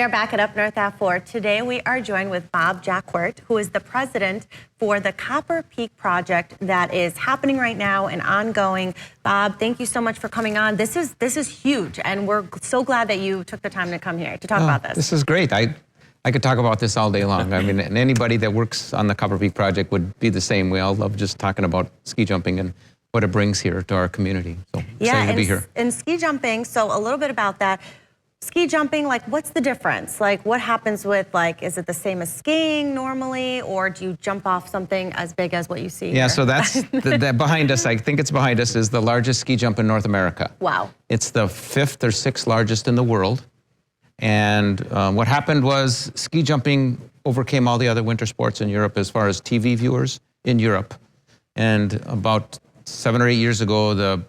We are back at Up North at 4. Today we are joined with Bob Jacquart, who is the president for the Copper Peak project that is happening right now and ongoing. Bob, thank you so much for coming on. This is huge, and we're so glad that you took the time to come here to talk about this. This is great. I could talk about this all day long. I mean, and anybody that works on the Copper Peak project would be the same. We all love just talking about ski jumping and what it brings here to our community. So excited to be here. And ski jumping, so a little bit about that. Ski jumping, like, what's the difference? Like, what happens with, like, is it the same as skiing normally, or do you jump off something as big as what you see here? So that's that behind us. I think it's behind us is the largest ski jump in North America. Wow. It's the 5th or 6th largest in the world. And what happened was ski jumping overcame all the other winter sports in Europe as far as TV viewers in Europe. And about 7 or 8 years ago, the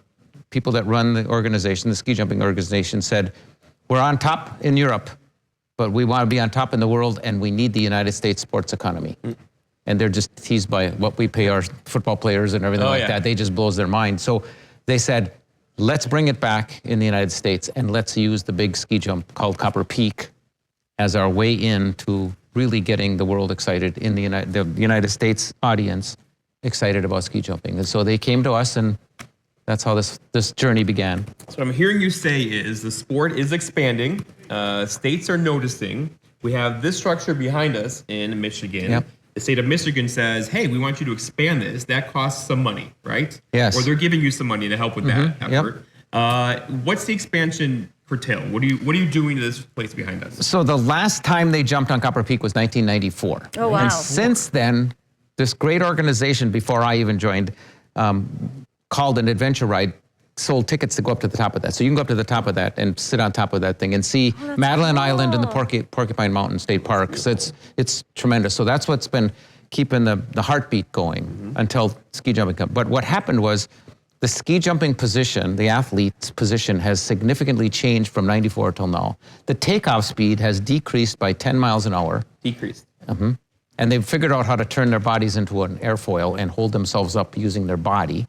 people that run the organization, the ski jumping organization, said, we're on top in Europe, but we want to be on top in the world, and we need the United States sports economy. And they're just teased by what we pay our football players and everything that. They just blows their mind. So they said, let's bring it back in the United States, and let's use the big ski jump called Copper Peak as our way in to really getting the world excited in the United States audience excited about ski jumping. And so they came to us, and that's how this journey began. So what I'm hearing you say is the sport is expanding. States are noticing. We have this structure behind us in Michigan. Yep. The state of Michigan says, hey, we want you to expand this. That costs some money, right? Yes. Or they're giving you some money to help with that effort. What's the expansion curtail? What are you doing to this place behind us? So the last time they jumped on Copper Peak was 1994. Oh, wow. And since then, this great organization, before I even joined, called an adventure ride, sold tickets to go up to the top of that. So you can go up to the top of that and sit on top of that thing and see Madeline Island and the Porcupine Mountain State Park. So it's tremendous. So that's what's been keeping the heartbeat going until ski jumping comes. But what happened was the ski jumping position, the athlete's position, has significantly changed from 94 till now. The takeoff speed has decreased by 10 miles an hour. Decreased. And they've figured out how to turn their bodies into an airfoil and hold themselves up using their body.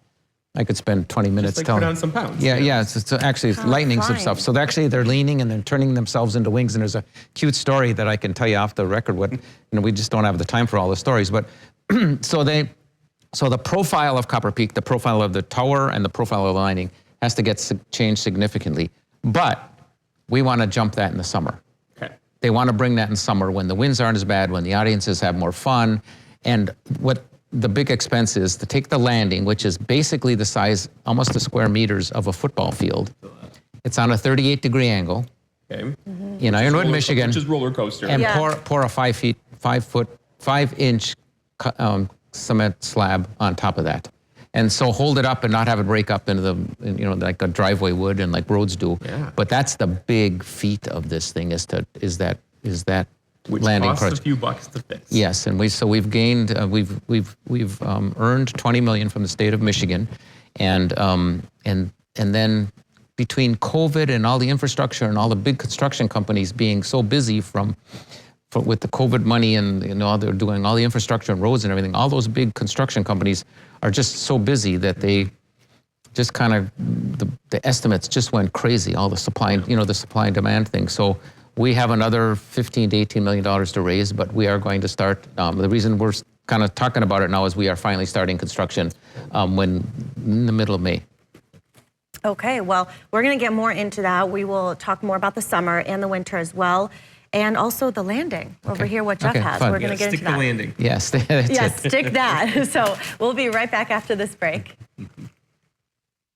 I could spend 20 minutes just like telling. Put on some pounds. Yeah. It's actually lightning some stuff. So they're leaning and then turning themselves into wings. And there's a cute story that I can tell you off the record. We just don't have the time for all the stories. But so the profile of Copper Peak, the profile of the tower, and the profile of the lining has to get changed significantly. But we want to jump that in the summer. Okay. They want to bring that in summer when the winds aren't as bad, when the audiences have more fun, and what the big expense is to take the landing, which is basically the size, almost the square meters of a football field. It's on a 38-degree angle in Ironwood, Michigan. Which is roller coaster. And pour a 5-inch cement slab on top of that. And so hold it up and not have it break up into like a driveway would and like roads do. Yeah. But that's the big feat of this thing is that which landing costs project. a few bucks to fix. Yes, and we've gained we've earned $20 million from the state of Michigan, and then between COVID and all the infrastructure and all the big construction companies being so busy with the COVID money and they're doing all the infrastructure and roads and everything, all those big construction companies are just so busy that they just kind of the estimates just went crazy. All the supply the supply and demand thing. So we have another $15 to $18 million to raise, but we are going to start. The reason we're kind of talking about it now is we are finally starting construction in the middle of May. Okay, well, we're going to get more into that. We will talk more about the summer and the winter as well, and also the landing over here, what Jeff has. Fun. We're going to get into that. Stick the landing. Yes, Yes, stick that. So we'll be right back after this break.